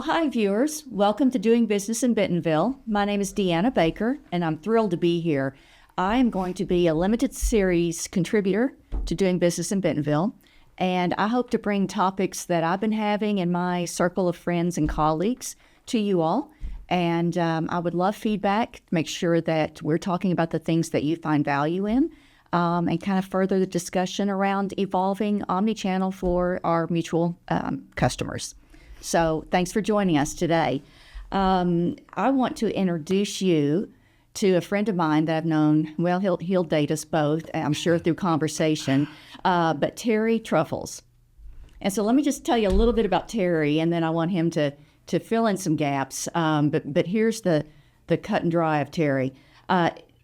hi, viewers. Welcome to Doing Business in Bentonville. My name is Deanah Baker, and I'm thrilled to be here. I am going to be a limited series contributor to Doing Business in Bentonville, and I hope to bring topics that I've been having in my circle of friends and colleagues to you all. And I would love feedback to make sure that we're talking about the things that you find value in, and kind of further the discussion around evolving omnichannel for our mutual customers. So thanks for joining us today. I want to introduce you to a friend of mine that I've known, well, he'll date us both, I'm sure, through conversation, but Terry Trofholz. And so let me just tell you a little bit about Terry, and then I want him to fill in some gaps. But here's the cut and dry of Terry.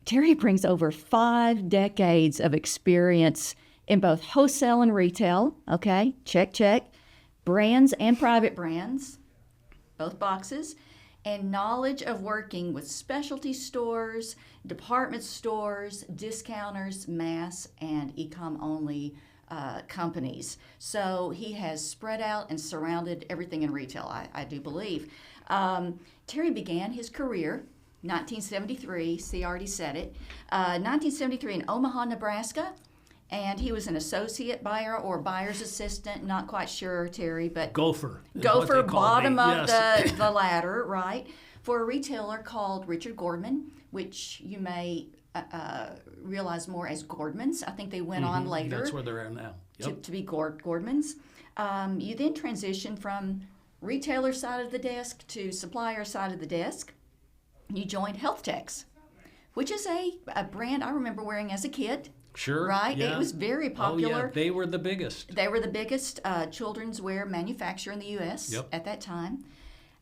Terry brings over 5 decades of experience in both wholesale and retail. Okay, check. Brands and private brands, both boxes, and knowledge of working with specialty stores, department stores, discounters, mass, and e-com only companies. So he has spread out and surrounded everything in retail, I do believe. Terry began his career 1973, see, I already said it, 1973 in Omaha, Nebraska. And he was an associate buyer or buyer's assistant, not quite sure, Terry, but Gopher, bottom of yes. the ladder, right? For a retailer called Richard Gordman, which you may realize more as Gordman's. I think they went on later. That's where they're at now. Yep. To be Gordman's. You then transition from retailer side of the desk to supplier side of the desk. You joined HealthTex, which is a brand I remember wearing as a kid. Sure. Right? Yeah. It was very popular. Oh, yeah. They were the biggest. They were the biggest children's wear manufacturer in the U.S. Yep. At that time.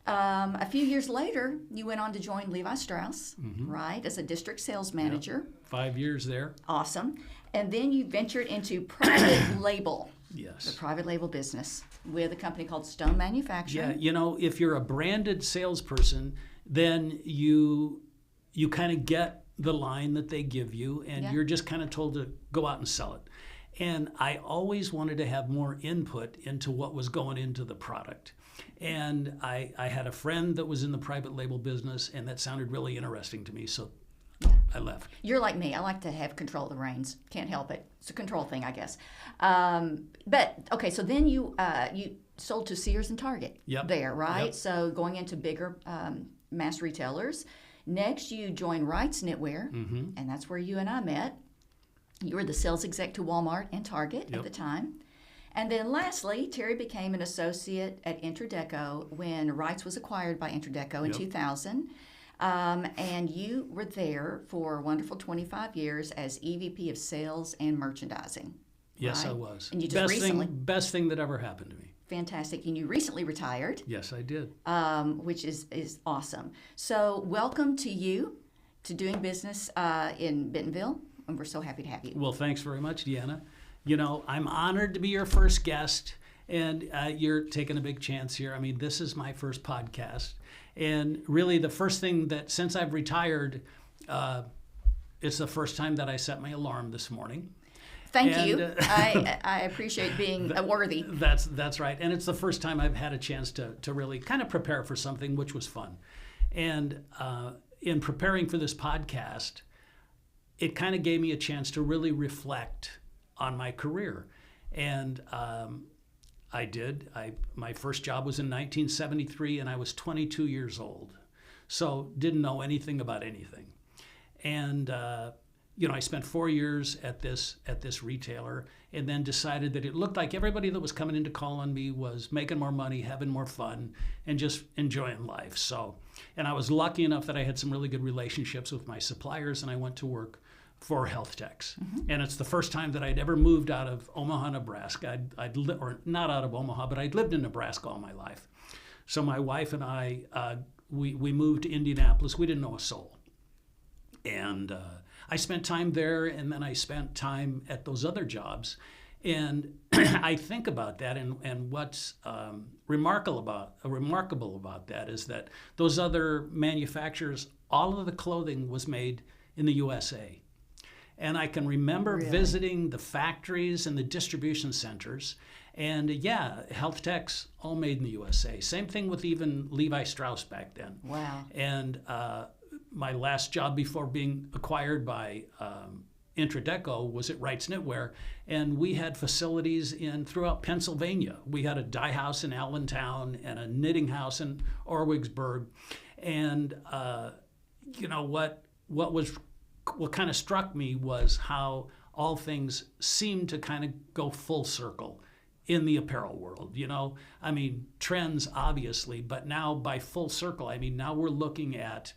A few years later, you went on to join Levi Strauss, right, as a district sales manager. Yep. 5 years there. Awesome. And then you ventured into private label. Yes. The private label business with a company called Stone Manufacturing. Yeah, you know, if you're a branded salesperson, then you kind of get the line that they give you, and you're just kind of told to go out and sell it. And I always wanted to have more input into what was going into the product. And I had a friend that was in the private label business, and that sounded really interesting to me, so I left. You're like me. I like to have control of the reins. Can't help it. It's a control thing, I guess. But, okay, so then you sold to Sears and Target there, right? Yep. So going into bigger mass retailers. Next, you joined Wright's Knitwear, and that's where you and I met. You were the sales exec to Walmart and Target at the time. And then lastly, Terry became an associate at Interdeco when Wright's was acquired by Interdeco in 2000. And you were there for a wonderful 25 years as EVP of Sales and Merchandising. Yes, right? I was. And you just recently... Best thing that ever happened to me. Fantastic. And you recently retired. Yes, I did. Which is awesome. So welcome to you to Doing Business in Bentonville, and we're so happy to have you. Well, thanks very much, Deanna. You know, I'm honored to be your first guest, and you're taking a big chance here. I mean, this is my first podcast, and really the first thing that, since I've retired, it's the first time that I set my alarm this morning. Thank you. I appreciate being worthy. That's right. And it's the first time I've had a chance to really kind of prepare for something, which was fun. And in preparing for this podcast, it kind of gave me a chance to really reflect on my career. And I did. My first job was in 1973, and I was 22 years old. So didn't know anything about anything. And you know, I spent 4 years at this retailer, and then decided that it looked like everybody that was coming in to call on me was making more money, having more fun, and just enjoying life. So, and I was lucky enough that I had some really good relationships with my suppliers, and I went to work for HealthTex. And it's the first time that I'd ever moved out of Omaha, Nebraska. Or not out of Omaha, but I'd lived in Nebraska all my life. So my wife and I, we moved to Indianapolis. We didn't know a soul. And I spent time there, and then I spent time at those other jobs. And I think about that, and what's remarkable about that is that those other manufacturers, all of the clothing was made in the USA. And I can remember Really? visiting the factories and the distribution centers. And yeah, HealthTex, all made in the USA. Same thing with even Levi Strauss back then. Wow. And my last job before being acquired by Intradeco was at Wright's Knitwear, and we had facilities throughout Pennsylvania. We had a dye house in Allentown and a knitting house in Orwigsburg. And what kind of struck me was how all things seemed to kind of go full circle in the apparel world. I mean, trends obviously, but now by full circle, I mean, now we're looking at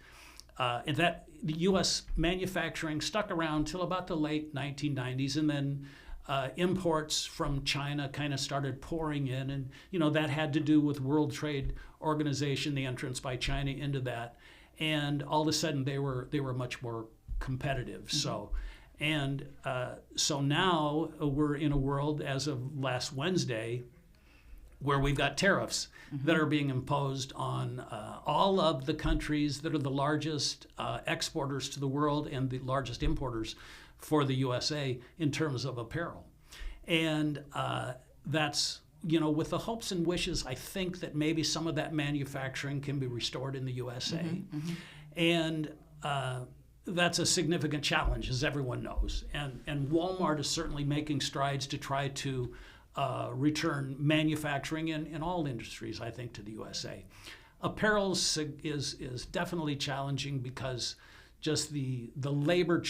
that the U.S. manufacturing stuck around till about the late 1990s, and then imports from China kind of started pouring in, and that had to do with World Trade Organization, the entrance by China into that, and all of a sudden they were much more competitive. Mm-hmm. So now we're in a world as of last Wednesday where we've got tariffs mm-hmm. that are being imposed on all of the countries that are the largest exporters to the world and the largest importers for the USA in terms of apparel. And that's, with the hopes and wishes, I think that maybe some of that manufacturing can be restored in the USA. Mm-hmm, mm-hmm. And that's a significant challenge, as everyone knows. And Walmart is certainly making strides to try to return manufacturing in all industries, I think, to the USA. Apparel is definitely challenging because just the labor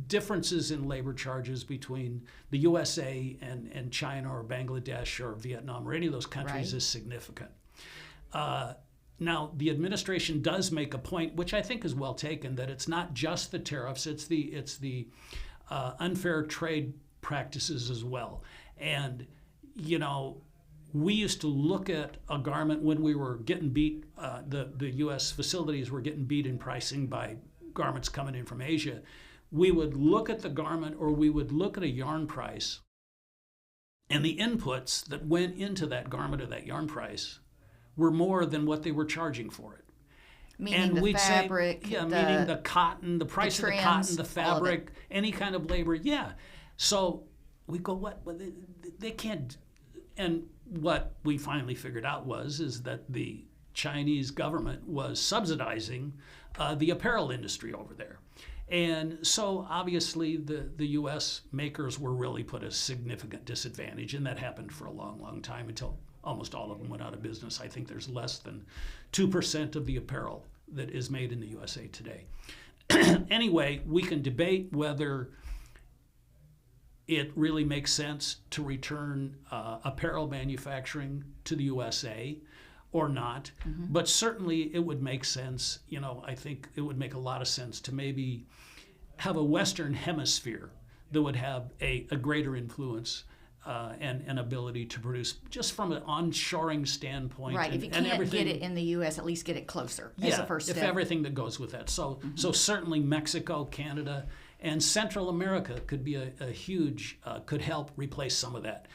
differences in labor charges between the USA and China or Bangladesh or Vietnam or any of those countries is significant. Now, the administration does make a point, which I think is well taken, that it's not just the tariffs, it's the unfair trade practices as well. And we used to look at a garment when we were getting beat, the U.S. facilities were getting beat in pricing by garments coming in from Asia. We would look at the garment, or we would look at a yarn price, and the inputs that went into that garment or that yarn price were more than what they were charging for it. Meaning and the we'd fabric, say, meaning the cotton, the price of the cotton, the fabric, any kind of labor, So we go, what? Well, they can't. And what we finally figured out is that the Chinese government was subsidizing the apparel industry over there. And so obviously the U.S. makers were really put at a significant disadvantage, and that happened for a long, long time until almost all of them went out of business. I think there's less than 2% of the apparel that is made in the USA today. Anyway, we can debate whether it really makes sense to return apparel manufacturing to the USA or not, mm-hmm. but certainly it would make sense. I think it would make a lot of sense to maybe have a Western Hemisphere that would have a greater influence and an ability to produce, just from an onshoring standpoint. Right. If you can't get it in the U.S., at least get it closer as a first step. If everything that goes with that. So, mm-hmm. so certainly Mexico, Canada, and Central America could be a huge, could help replace some of that.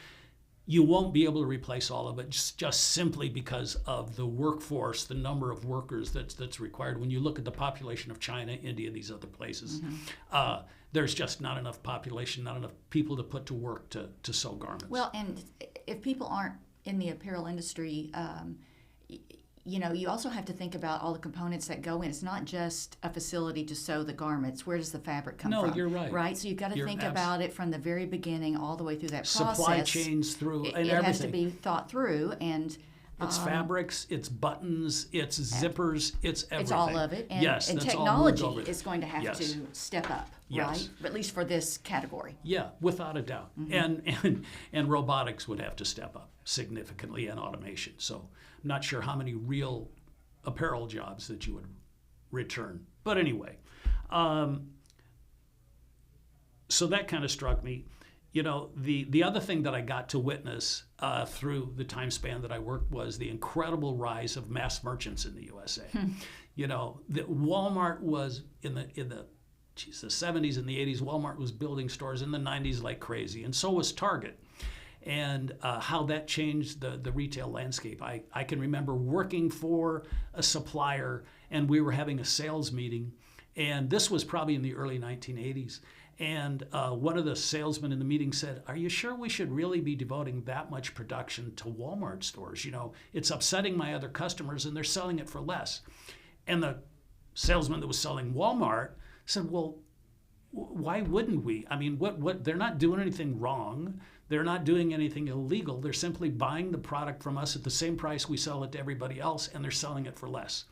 You won't be able to replace all of it just simply because of the workforce, the number of workers that's required. When you look at the population of China, India, these other places, mm-hmm. There's just not enough population, not enough people to put to work to sew garments. Well, and if people aren't in the apparel industry, you also have to think about all the components that go in. It's not just a facility to sew the garments. Where does the fabric come from? No, you're right. Right? So you've got to think about it from the very beginning all the way through that process. Supply chains through and everything. It has to be thought through. And it's fabrics, it's buttons, it's zippers, it's everything. It's all of it. And, and technology is going to have to step up, right? At least for this category. Yeah, without a doubt. Mm-hmm. And robotics would have to step up significantly, and automation. So I'm not sure how many real apparel jobs that you would return. But anyway, so that kind of struck me. The other thing that I got to witness through the time span that I worked was the incredible rise of mass merchants in the USA. That Walmart was in the 70s and the 80s. Walmart was building stores in the 90s like crazy, and so was Target. And how that changed the retail landscape. I can remember working for a supplier, and we were having a sales meeting, and this was probably in the early 1980s. And one of the salesmen in the meeting said, "Are you sure we should really be devoting that much production to Walmart stores? You know, it's upsetting my other customers and they're selling it for less." And the salesman that was selling Walmart said, "Well, why wouldn't we? I mean, what they're not doing anything wrong. They're not doing anything illegal. They're simply buying the product from us at the same price we sell it to everybody else, and they're selling it for less."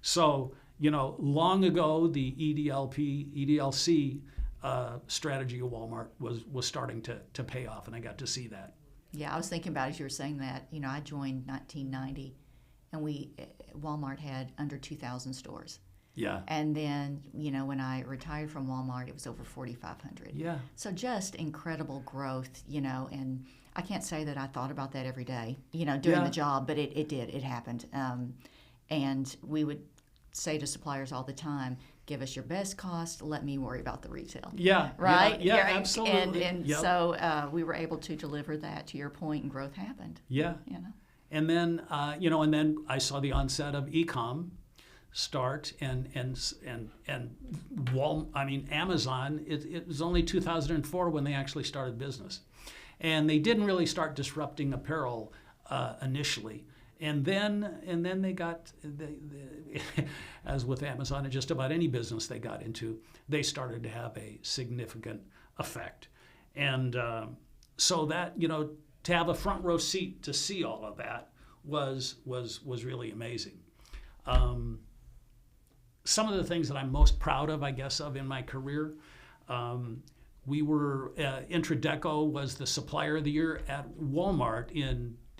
So, you know, long ago, the EDLC strategy of Walmart was starting to pay off, and I got to see that. Yeah, I was thinking about as you were saying that. You know, I joined 1990, and Walmart had under 2,000 stores. Yeah. And then, you know, when I retired from Walmart, it was over 4,500. Yeah. So just incredible growth, you know, and I can't say that I thought about that every day, you know, doing the job, but it did. It happened. And we would say to suppliers all the time, "Give us your best cost, let me worry about the retail." Yeah. Right? Yeah, absolutely. And Yep. so we were able to deliver that, to your point, and growth happened. Yeah. You know. And then, and then I saw the onset of e-com start, and Amazon. It was only 2004 when they actually started business, and they didn't really start disrupting apparel initially. And then they got, as with Amazon and just about any business they got into, they started to have a significant effect. And so that, you know, to have a front row seat to see all of that was really amazing. Some of the things that I'm most proud of, I guess, of in my career, we were, Intradeco was the supplier of the year at Walmart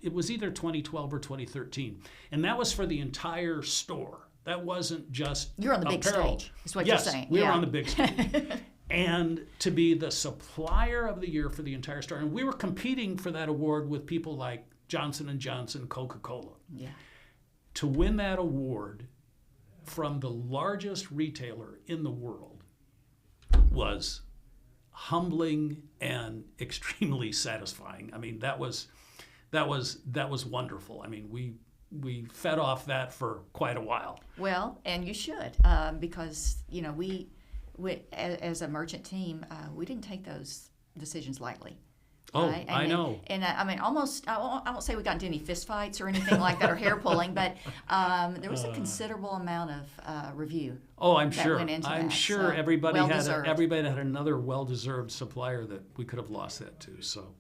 it was either 2012 or 2013. And that was for the entire store. That wasn't just You're on the big apparel. stage, is what Yes, you're saying. we were on the big stage. And to be the supplier of the year for the entire store. And we were competing for that award with people like Johnson & Johnson, Coca-Cola. Yeah. To win that award from the largest retailer in the world was humbling and extremely satisfying. I mean, that was wonderful. I mean, we fed off that for quite a while. Well, and you should, because, you know, we as a merchant team, we didn't take those decisions lightly. Oh, right? I know. And I mean, almost, I won't say we got into any fistfights or anything like that or hair pulling, but there was a considerable amount of review. Oh, I'm that sure. went into I'm that. sure So, everybody well-deserved. had another well-deserved supplier that we could have lost that to. So,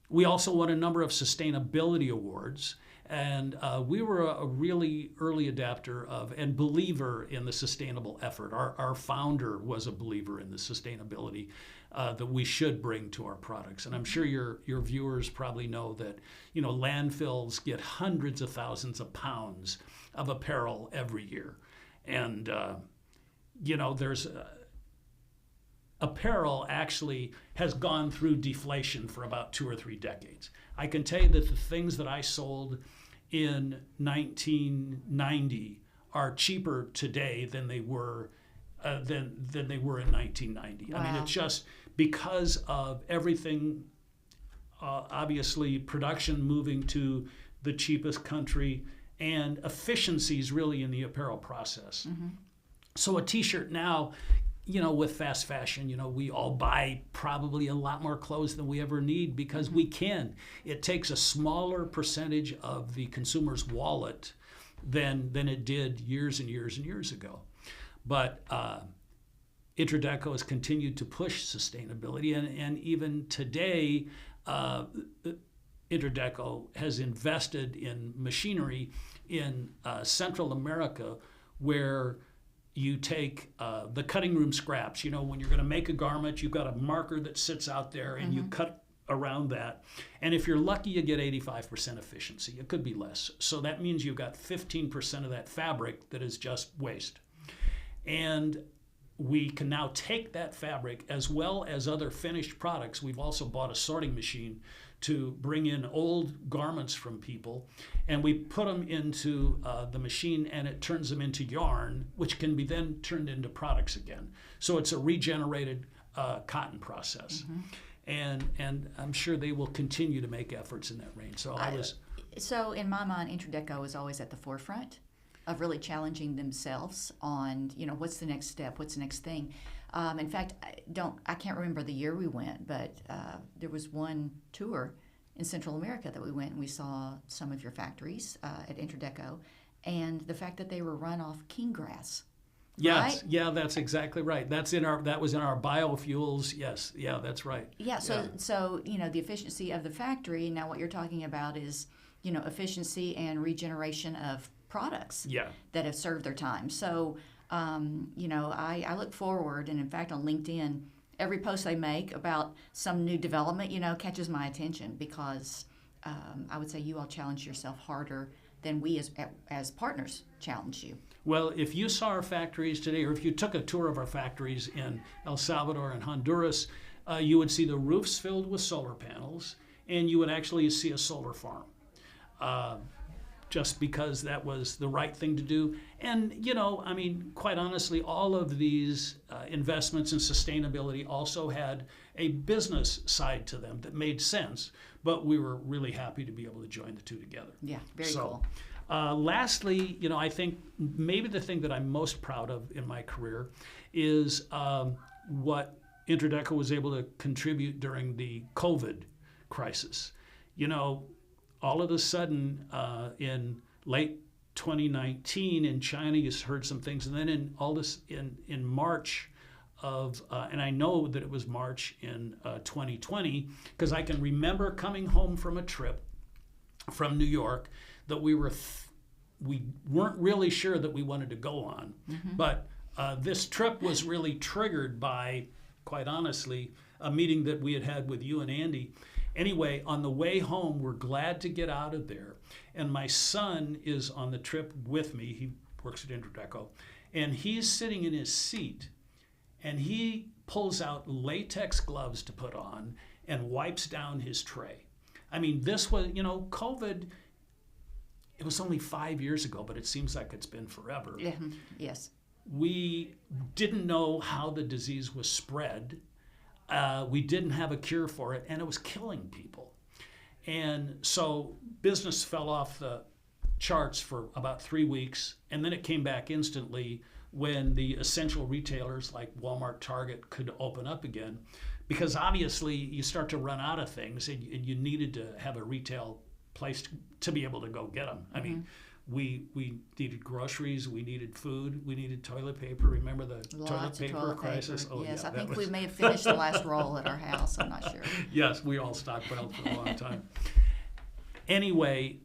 we also won a number of sustainability awards, and we were a really early adapter of and believer in the sustainable effort. Our founder was a believer in the sustainability that we should bring to our products. And I'm sure your viewers probably know that, you know, landfills get hundreds of thousands of pounds of apparel every year. And, you know, there's apparel actually has gone through deflation for about 2 or 3 decades. I can tell you that the things that I sold in 1990 are cheaper today than they were in 1990. Wow. I mean, it's just because of everything. Obviously, production moving to the cheapest country and efficiencies really in the apparel process. Mm-hmm. So a T-shirt now, you know, with fast fashion, you know, we all buy probably a lot more clothes than we ever need because we can. It takes a smaller percentage of the consumer's wallet than it did years and years and years ago. But Intradeco has continued to push sustainability, and even today, Intradeco has invested in machinery in Central America where you take the cutting room scraps. You know, when you're going to make a garment, you've got a marker that sits out there and you cut around that. And if you're lucky, you get 85% efficiency. It could be less. So that means you've got 15% of that fabric that is just waste. And we can now take that fabric as well as other finished products. We've also bought a sorting machine to bring in old garments from people, and we put them into the machine, and it turns them into yarn, which can be then turned into products again. So it's a regenerated cotton process. And I'm sure they will continue to make efforts in that range. So in my mind, Intradeco is always at the forefront of really challenging themselves on, you know, what's the next step, what's the next thing. In fact, I can't remember the year we went, but there was one tour in Central America that we went and we saw some of your factories at Interdeco, and the fact that they were run off king grass. Yes, right? Yeah, that's exactly right. That was in our biofuels. Yes, yeah, that's right. Yeah, so the efficiency of the factory. Now, what you're talking about is efficiency and regeneration of products that have served their time. So, I look forward, and in fact, on LinkedIn, every post they make about some new development, catches my attention because I would say you all challenge yourself harder than we as partners challenge you. Well, if you saw our factories today, or if you took a tour of our factories in El Salvador and Honduras, you would see the roofs filled with solar panels, and you would actually see a solar farm, just because that was the right thing to do. And, quite honestly, all of these investments in sustainability also had a business side to them that made sense, but we were really happy to be able to join the two together. Yeah, very cool. Lastly, I think maybe the thing that I'm most proud of in my career is what Interdeco was able to contribute during the COVID crisis. All of a sudden in late 2019 in China, you heard some things, and then in March of, and I know that it was March in 2020, because I can remember coming home from a trip from New York that we weren't really sure that we wanted to go on. But this trip was really triggered by, quite honestly, a meeting that we had with you and Andy. Anyway, on the way home, we're glad to get out of there. And my son is on the trip with me. He works at Interdeco. And he's sitting in his seat, and he pulls out latex gloves to put on and wipes down his tray. I mean, this was, COVID, it was only 5 years ago, but it seems like it's been forever. Yeah. Yes. We didn't know how the disease was spread. We didn't have a cure for it, and it was killing people. And so business fell off the charts for about 3 weeks, and then it came back instantly when the essential retailers like Walmart, Target could open up again, because obviously you start to run out of things, and you needed to have a retail place to be able to go get them. I mean, we needed groceries, we needed food, we needed toilet paper. Remember the toilet paper crisis? Oh, yes, I think we may have finished the last roll at our house. I'm not sure. Yes, we all stockpiled for a long time. Anyway,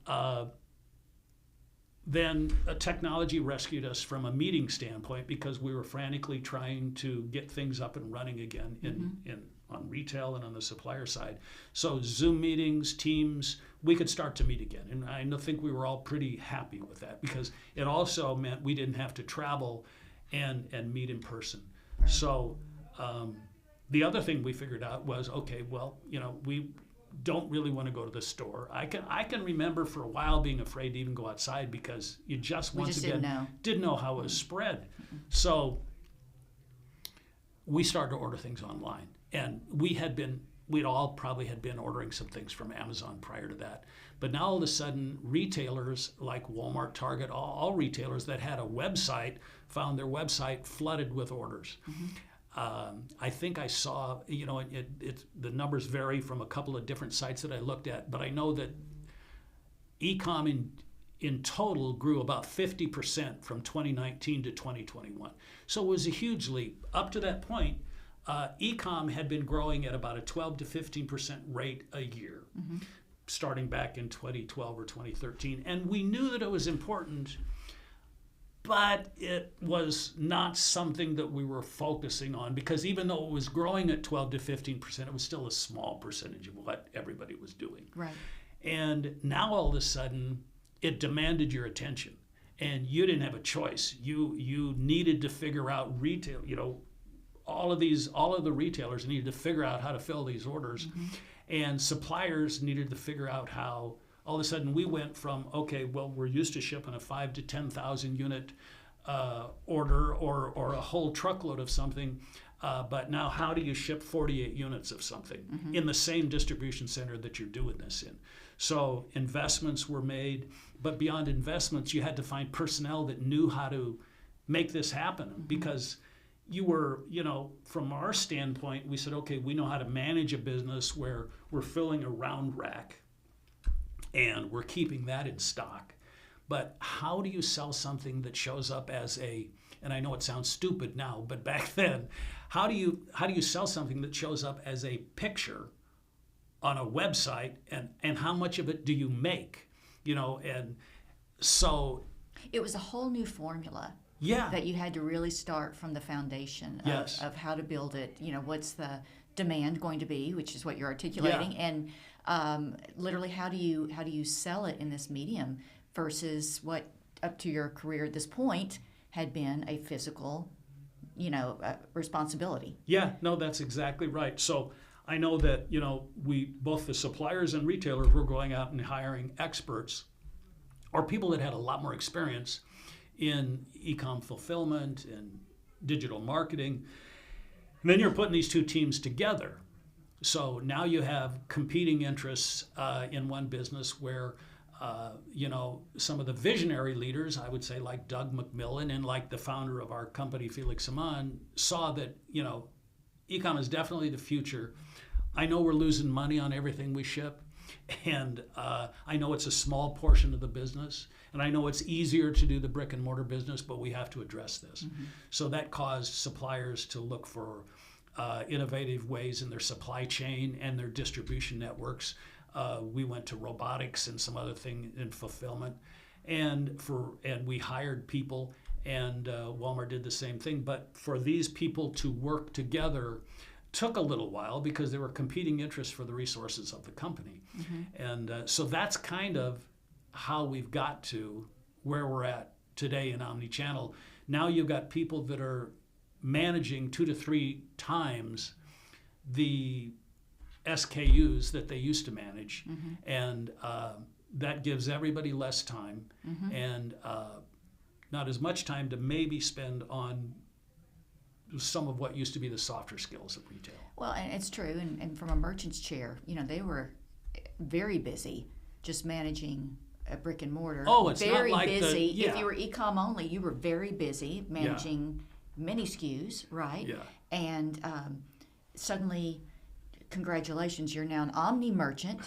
then technology rescued us from a meeting standpoint, because we were frantically trying to get things up and running again on retail and on the supplier side. So Zoom meetings, Teams, we could start to meet again. And I think we were all pretty happy with that, because it also meant we didn't have to travel and meet in person. Right. So the other thing we figured out was, okay, well, we don't really want to go to the store. I can remember for a while being afraid to even go outside, because you didn't know how it was spread. So we started to order things online. And we'd all probably had been ordering some things from Amazon prior to that. But now all of a sudden, retailers like Walmart, Target, all retailers that had a website found their website flooded with orders. I think I saw, the numbers vary from a couple of different sites that I looked at, but I know that e-com in total grew about 50% from 2019 to 2021. So it was a huge leap. Up to that point, e-com had been growing at about a 12 to 15% rate a year, starting back in 2012 or 2013. And we knew that it was important, but it was not something that we were focusing on, because even though it was growing at 12 to 15%, it was still a small percentage of what everybody was doing. Right. And now all of a sudden, it demanded your attention, and you didn't have a choice. You needed to figure out retail, all of the retailers needed to figure out how to fill these orders, and suppliers needed to figure out how. All of a sudden, we went from, okay, well, we're used to shipping a 5,000 to 10,000 unit order or a whole truckload of something, but now how do you ship 48 units of something in the same distribution center that you're doing this in? So investments were made, but beyond investments, you had to find personnel that knew how to make this happen, because you were, from our standpoint, we said, okay, we know how to manage a business where we're filling a round rack and we're keeping that in stock. But how do you sell something that shows up as and I know it sounds stupid now, but back then, how do you sell something that shows up as a picture on a website, and how much of it do you make? And so it was a whole new formula. Yeah. That you had to really start from the foundation Yes. of how to build it. What's the demand going to be, which is what you're articulating, and literally how do you sell it in this medium versus what up to your career at this point had been a physical, responsibility. Yeah, no, that's exactly right. So I know that, we, both the suppliers and retailers, were going out and hiring experts or people that had a lot more experience in e-com fulfillment and digital marketing. And then you're putting these two teams together. So now you have competing interests in one business where, some of the visionary leaders, I would say like Doug McMillan and like the founder of our company, Felix Saman, saw that, e-com is definitely the future. I know we're losing money on everything we ship. And I know it's a small portion of the business, and I know it's easier to do the brick and mortar business, but we have to address this. Mm-hmm. So that caused suppliers to look for innovative ways in their supply chain and their distribution networks. We went to robotics and some other thing in fulfillment, and we hired people, and Walmart did the same thing. But for these people to work together took a little while because there were competing interests for the resources of the company. Mm-hmm. And so that's kind of how we've got to where we're at today in omnichannel. Now you've got people that are managing 2 to 3 times the SKUs that they used to manage. Mm-hmm. And that gives everybody less time. Mm-hmm. And not as much time to maybe spend on some of what used to be the softer skills of retail. Well, and it's true, and from a merchant's chair, they were very busy just managing a brick and mortar. Oh, it's very not like busy. yeah. If you were e-com only, you were very busy managing many SKUs, right? Yeah. And suddenly, congratulations, you're now an omni merchant.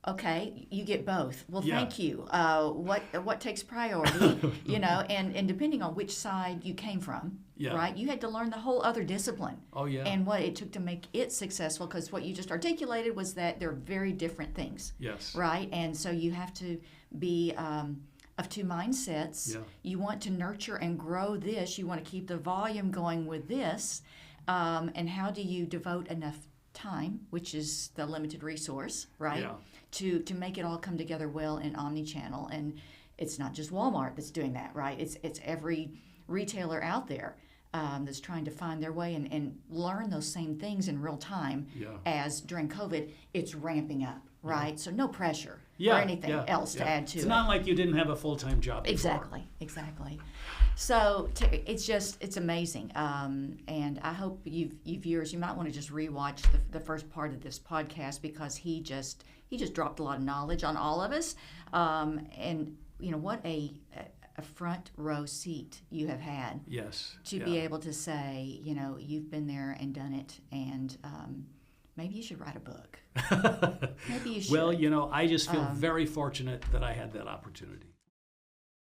Okay, you get both. Well, thank you. What takes priority? And depending on which side you came from, right? You had to learn the whole other discipline. Oh yeah. And what it took to make it successful, because what you just articulated was that they're very different things. Yes. Right, and so you have to be of two mindsets. Yeah. You want to nurture and grow this. You want to keep the volume going with this. And how do you devote enough time, which is the limited resource, right? Yeah. To make it all come together well in omnichannel. And it's not just Walmart that's doing that, right? It's every retailer out there that's trying to find their way and learn those same things in real time. As during COVID, it's ramping up, right? So no pressure or anything else to add to it. It's not like you didn't have a full-time job before. Exactly. So it's amazing. And I hope you viewers, you might want to just rewatch the first part of this podcast, because he just dropped a lot of knowledge on all of us. And what a front row seat you have had. Yes. To be able to say, you've been there and done it, and maybe you should write a book. Maybe you should. Well, I just feel very fortunate that I had that opportunity.